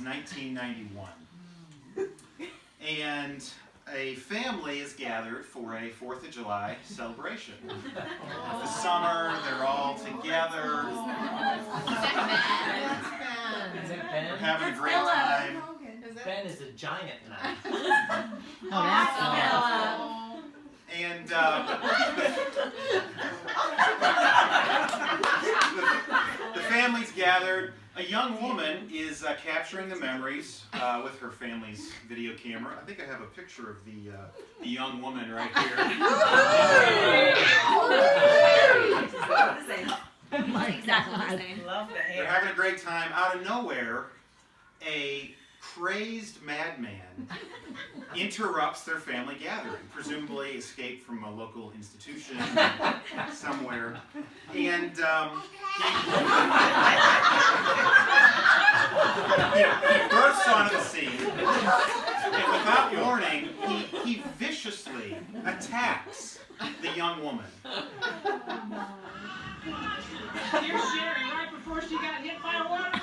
1991. And a family is gathered for a 4th of July celebration. The summer, they're all together. They're having a great time. Ben is a giant now. Oh, that's And the family's gathered. A young woman is capturing the memories with her family's video camera. I think I have a picture of the young woman right here. exactly the same. They're having a great time. Out of nowhere, a crazed madman interrupts their family gathering, presumably escaped from a local institution somewhere, and he bursts onto the scene, and without warning, he viciously attacks the young woman. Here's Sherry right before she got hit by a water balloon.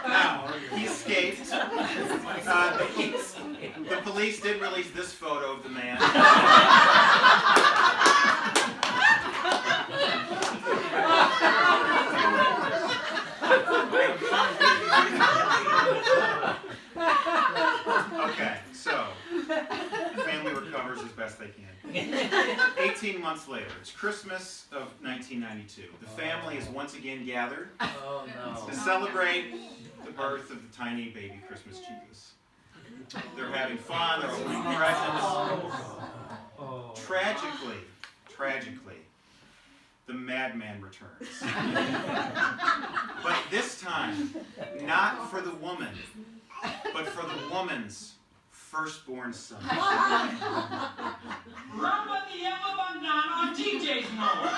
Now, he escaped. The police did release this photo of the man. Okay, so the family recovers as best they can. 18 months later, it's Christmas of 1992. The family is once again gathered to celebrate the birth of the tiny baby Christmas Jesus. They're having fun, they're opening presents. Tragically, the madman returns. But this time, not for the woman, but for the woman's firstborn son. Run with the yellow bandana on TJ's mower.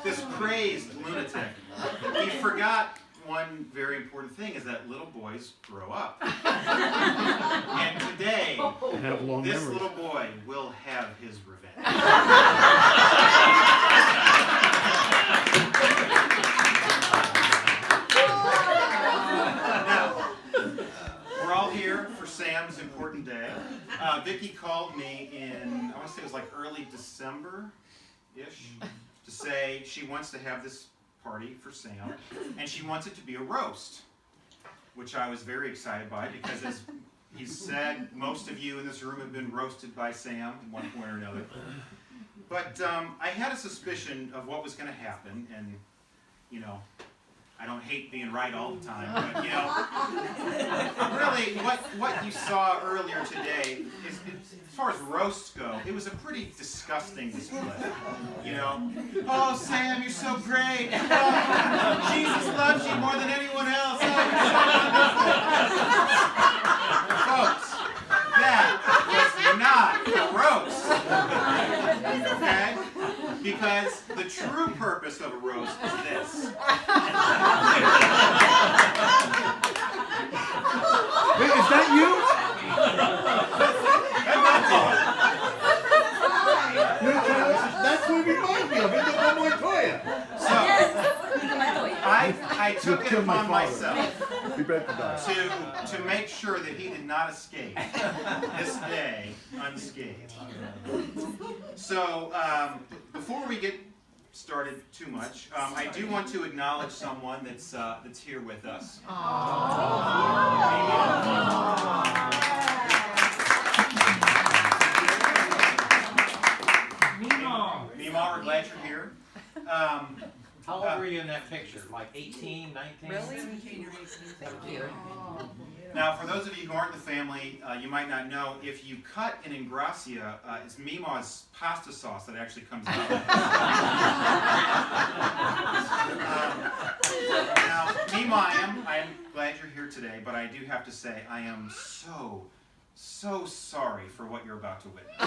This crazed lunatic, he forgot one very important thing, is that little boys grow up. And today, this little boy will have his revenge. Now, we're all here for Sam's important day. Vicki called me in, I want to say it was like early December-ish, to say she wants to have this party for Sam, and she wants it to be a roast, which I was very excited by, because as he said, most of you in this room have been roasted by Sam at one point or another. But I had a suspicion of what was going to happen, and, you know, I don't hate being right all the time, but, you know, really what you saw earlier today is, as far as roasts go, it was a pretty disgusting display, you know. Oh, Sam, you're so great. Oh, Jesus loves you more than anyone else. Oh, you're so wonderful. Folks, that was not a roast, okay? Because the true purpose of a roast is this. Wait, is that you? That's what we reminds me of. It's the Montoya. So, I took it upon myself to make sure that he did not escape this day unscathed. So, before we get started too much, I do want to acknowledge someone that's here with us. Mima, we're glad you're here. How old were you in that picture? Like 18, 19? Really? 17 or 18? Now, for those of you who aren't in the family, you might not know, if you cut an Ingrassia, it's Mima's pasta sauce that actually comes out. Now, Mima, I am glad you're here today, but I do have to say I am so so sorry for what you're about to witness.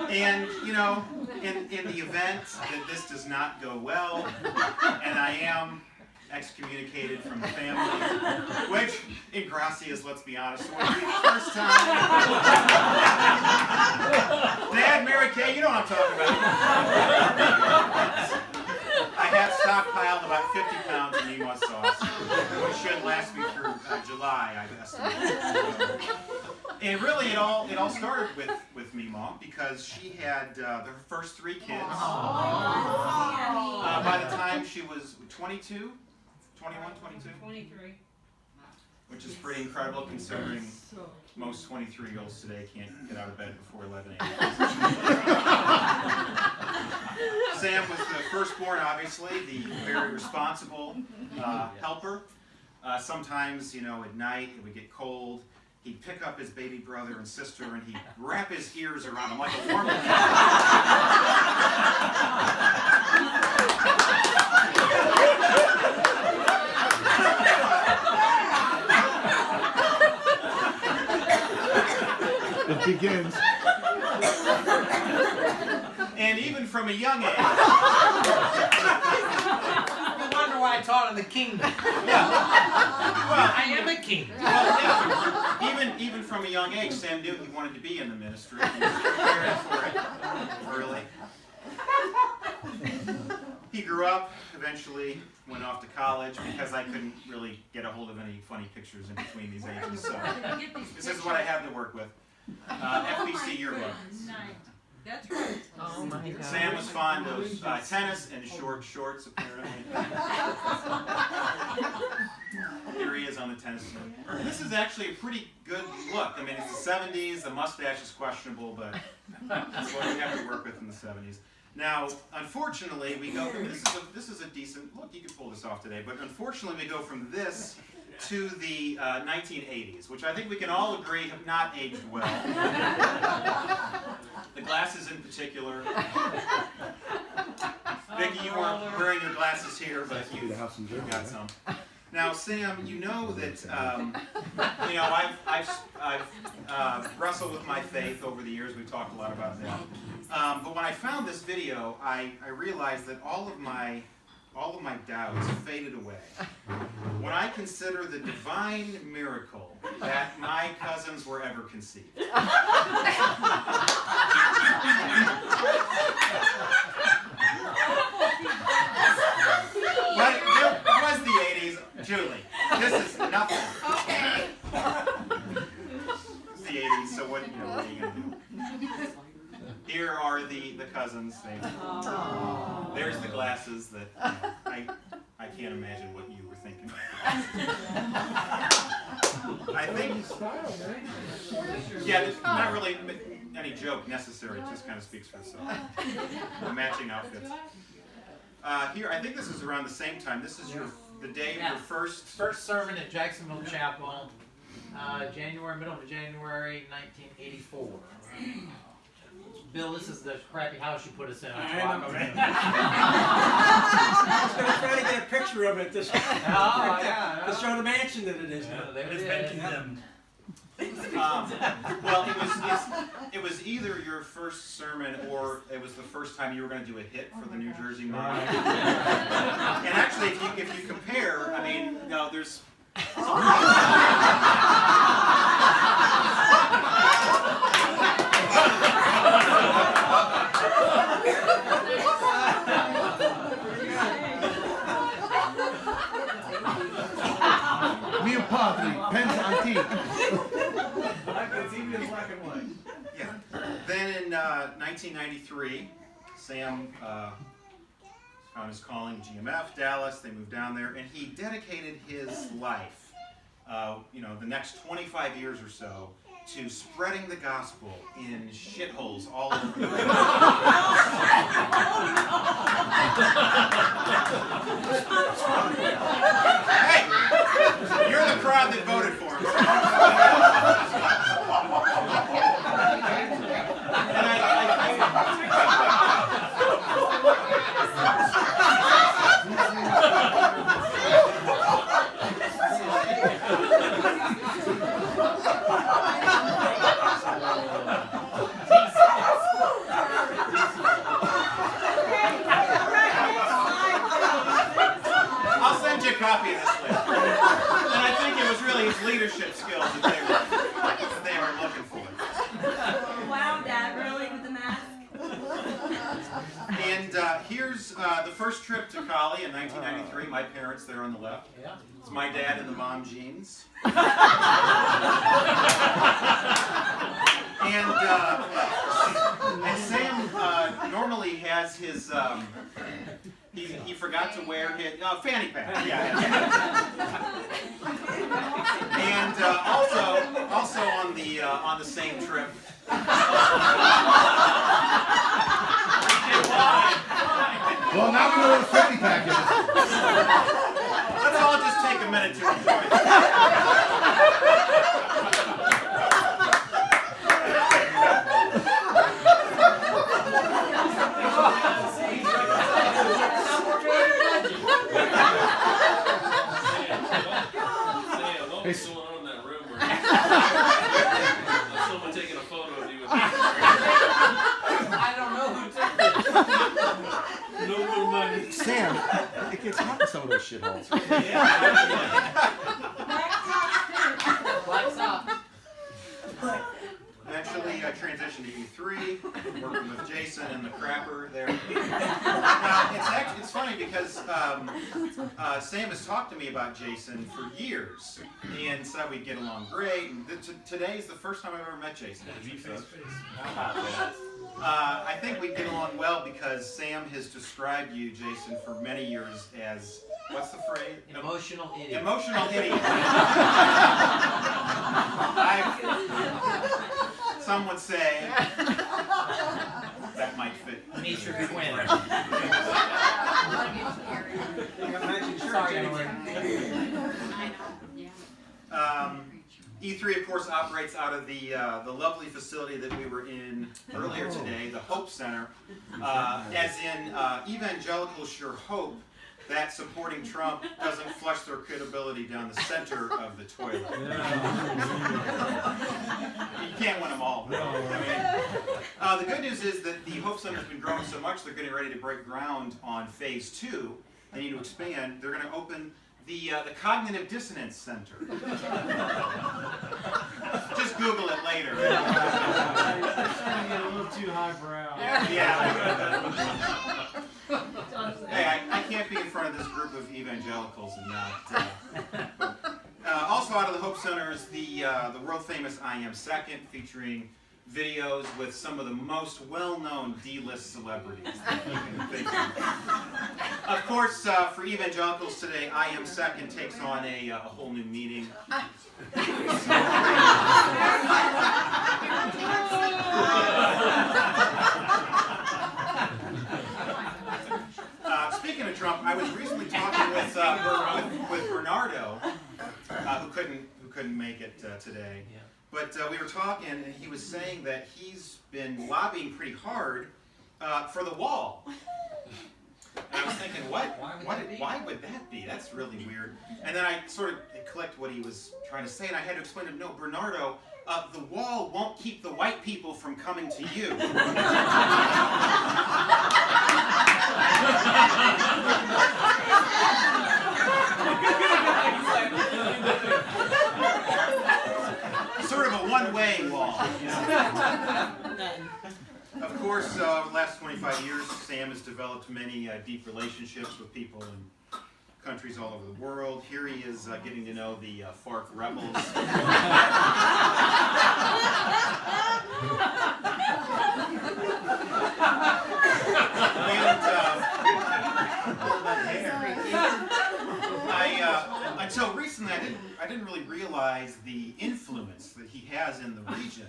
And, you know, in the event that this does not go well, and I am excommunicated from the family, which Ingrassia is, let's be honest, would be the first time. Dad, Mary Kay, you know what I'm talking about. I have stockpiled about 50 pounds of Nemo sauce, which should last me through July, I estimate. And really, it all started with Mima because she had her first 3 kids. By the time she was 22, 21, 22? 23. Which is pretty incredible considering most 23-year-olds today can't get out of bed before 11 a.m. Sam was the firstborn, obviously, the very responsible helper. Sometimes, you know, at night it would get cold. He'd pick up his baby brother and sister and he'd wrap his ears around them like a warm It begins. And even from a young age. You wonder why I taught in the kingdom. Yeah. Well, I am a king. well, yeah. Even from a young age, Sam knew he wanted to be in the ministry. He was preparing for it early. He grew up, eventually went off to college because I couldn't really get a hold of any funny pictures in between these ages. So this is what I have to work with. FBC yearbook. That's right. Oh my God. Sam was fond of tennis and short shorts, apparently. Here he is on the tennis court. This is actually a pretty good look. I mean, it's the 70s. The mustache is questionable, but that's what we have to work with in the 70s. Now, unfortunately, we go from this is a decent look. You could pull this off today, but unfortunately, we go from this to the 1980s, which I think we can all agree have not aged well. The glasses in particular. Vicki, you weren't wearing your glasses here, but you got some. Now, Sam, you know that you know I've wrestled with my faith over the years. We've talked a lot about that. But when I found this video, I realized that all of my doubts faded away when I consider the divine miracle that my cousins were ever conceived. But it was the 80s. Julie, this is nothing. Okay. It's the 80s, so what are you going to do? Here are the cousins. There's the glasses that I can't imagine what you were thinking. I think, yeah, there's not really any joke necessary. It just kind of speaks for itself. The matching outfits. Here, I think this is around the same time. This is the day of your first sermon at Jacksonville Chapel, middle of January 1984. Bill, this is the crappy house you put us in. I was going to try to get a picture of it to show the mansion that it is. It's been condemned. Well, it was either your first sermon or it was the first time you were going to do a hit for the New Jersey Marine. And actually, if you compare, I mean, no, there's. Mio Padre, Penza Antique. It's even in black and white. Yeah. Then in 1993, Sam found his calling in GMF, Dallas. They moved down there, and he dedicated his life, the next 25 years or so, to spreading the gospel in shitholes all over the world. Hey, you're the crowd that voted for him. And leadership skills that they were looking for. Wow, Dad, really with the mask? And here's the first trip to Cali in 1993. My parents there on the left. Yeah. It's my dad in the mom jeans. And Sam normally has his, he forgot to wear his fanny pack. Yeah. And also on the same trip. Well, now we know what a fanny pack is. Let's all just take a minute to enjoy it. What's going on in that room where someone taking a photo of you with I don't know who took it. no more money. Sam, it gets hot in some of those shitholes. Black socks. Eventually, I transitioned to E3, working with Jason and the crapper there. Now, it's funny because Sam has talked to me about Jason for years and said we'd get along great. And today is the first time I've ever met Jason. I think we get along well because Sam has described you, Jason, for many years as, what's the phrase? Emotional idiot. Emotional idiot. Some would say that might fit. Meet your twin. Sorry, E3, of course, operates out of the lovely facility that we were in earlier today, the Hope Center. As in, evangelicals sure hope that supporting Trump doesn't flush their credibility down the center of the toilet. You can't win them all. The good news is that the Hope Center has been growing so much, they're getting ready to break ground on phase 2. They need to expand. They're going to open the Cognitive Dissonance Center. Just Google it later. A little too highbrow. Yeah. Hey, I can't be in front of this group of evangelicals and not. Also out of the Hope Center is the world famous I Am Second, featuring videos with some of the most well-known D-list celebrities that you can think of. Of course, for evangelicals today, I Am Second takes on a whole new meaning. Speaking of Trump, I was recently talking with Bernardo, who couldn't make it today. Yeah. But we were talking, and he was saying that he's been lobbying pretty hard for the wall. And I was thinking, why would that be? That's really weird. And then I sort of clicked what he was trying to say, and I had to explain to him, no, Bernardo, the wall won't keep the white people from coming to you. Sort of a one-way wall. You know? Of course, over the last 25 years, Sam has developed many deep relationships with people in countries all over the world. Here he is getting to know the FARC rebels. And until recently, I didn't really realize the influence that he has in the region.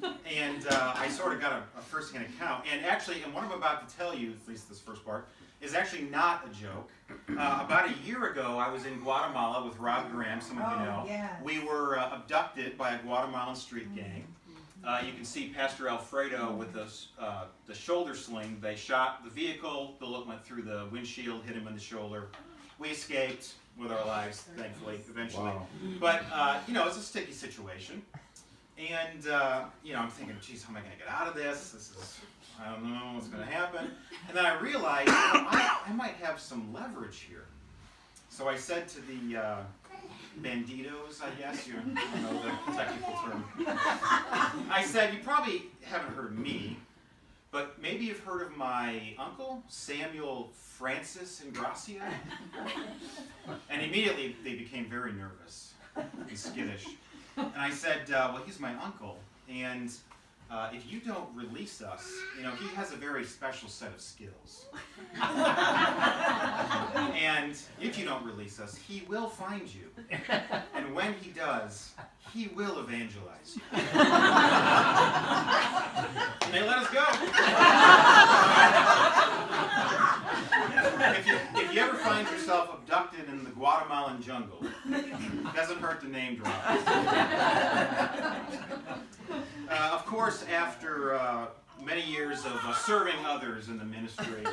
And I sort of got a first-hand account. And actually, and what I'm about to tell you, at least this first part, is actually not a joke. About a year ago, I was in Guatemala with Rob Graham, some of you know. Yeah. We were abducted by a Guatemalan street gang. You can see Pastor Alfredo with the shoulder sling. They shot the vehicle. Bullet went through the windshield, hit him in the shoulder. We escaped with our lives, thankfully, eventually. Wow. But, you know, it's a sticky situation. And, you know, I'm thinking, geez, how am I going to get out of this? This is, I don't know what's going to happen. And then I realized, I might have some leverage here. So I said to the banditos, I guess, you know the technical term. I said, you probably haven't heard of me, but maybe you've heard of my uncle, Samuel Francis Ingrassia? And immediately they became very nervous and skittish. And I said, well, he's my uncle, and if you don't release us, you know, he has a very special set of skills. And if you don't release us, he will find you. And when he does, he will evangelize you. And they let us go. If you ever find yourself abducted in the Guatemalan jungle, it doesn't hurt to name drop. Of course, after many years of serving others in the ministry,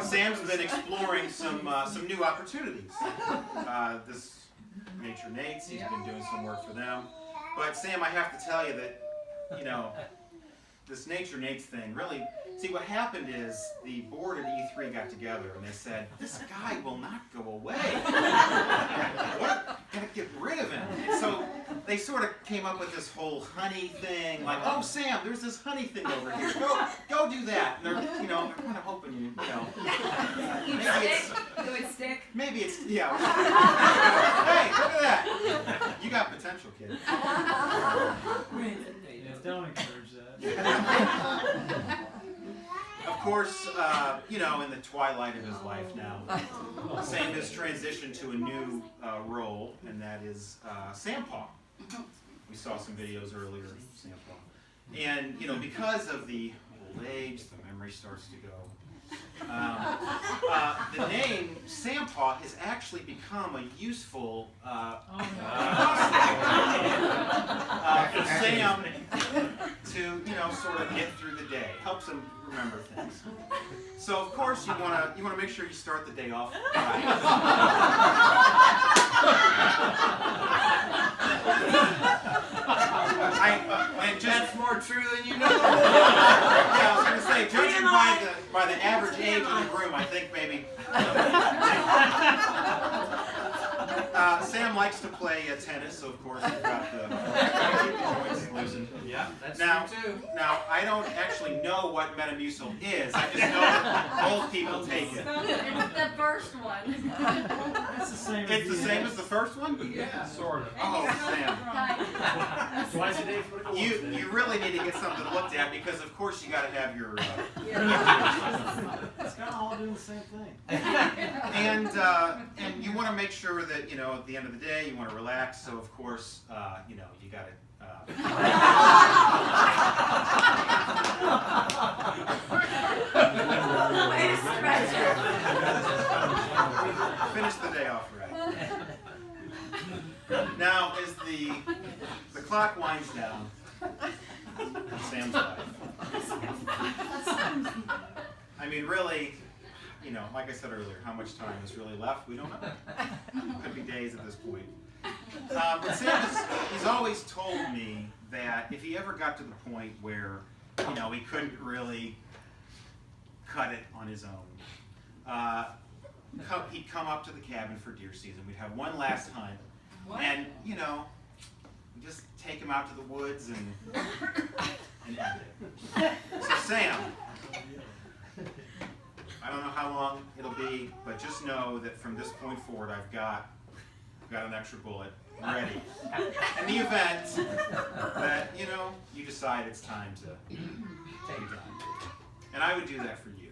Sam's been exploring some new opportunities. This Nature Nates, he's been doing some work for them. But Sam, I have to tell you that, you know, this Nature Nates thing really, see what happened is the board at E3 got together and they said, this guy will not go away. What? Gotta get rid of him. And so they sort of came up with this whole honey thing, like, oh Sam, there's this honey thing over here. Go do that. And they're, you know, they're kind of hoping you know. It would stick. Maybe it's, yeah. Hey, look at that. You got potential, kid. Don't encourage that. Of course, you know, in the twilight of his life now, Sam has transitioned to a new role, and that is Sampaw. We saw some videos earlier of Sampaw. And, you know, because of the old age, the memory starts to go. The name Sampaw has actually become a useful for Sam to, you know, sort of get through the day. Helps him remember things. So of course you wanna make sure you start the day off right. That's more true than you know. Yeah, I was gonna say, judging by the average age in the room, I think maybe. Sam likes to play tennis, so of course you've got the joints loosened. Yeah, that's Now, true too. now I don't actually know what Metamucil is. I just know that old people take it. It's the first one. That's the same. It's the same as the first one? Yeah, sort of. Oh, Sam. Twice a day for the You really need to get something looked at because of course you got to have your. It's kind of all doing the same thing. And you want to make sure that, you know, at the end of the day you want to relax. So of course, you know, you got to. Way to stretch it. Finish the day off right. Now, as the clock winds down, Sam's life. I mean, really, you know, like I said earlier, how much time is really left? We don't know. Could be days at this point. But Sam he's always told me that if he ever got to the point where, you know, he couldn't really cut it on his own, he'd come up to the cabin for deer season. We'd have one last hunt, and you know, we'd just take him out to the woods and end it. So Sam, I don't know how long it'll be, but just know that from this point forward, I've got an extra bullet ready. In the event that, you know, you decide it's time to take it down. And I would do that for you.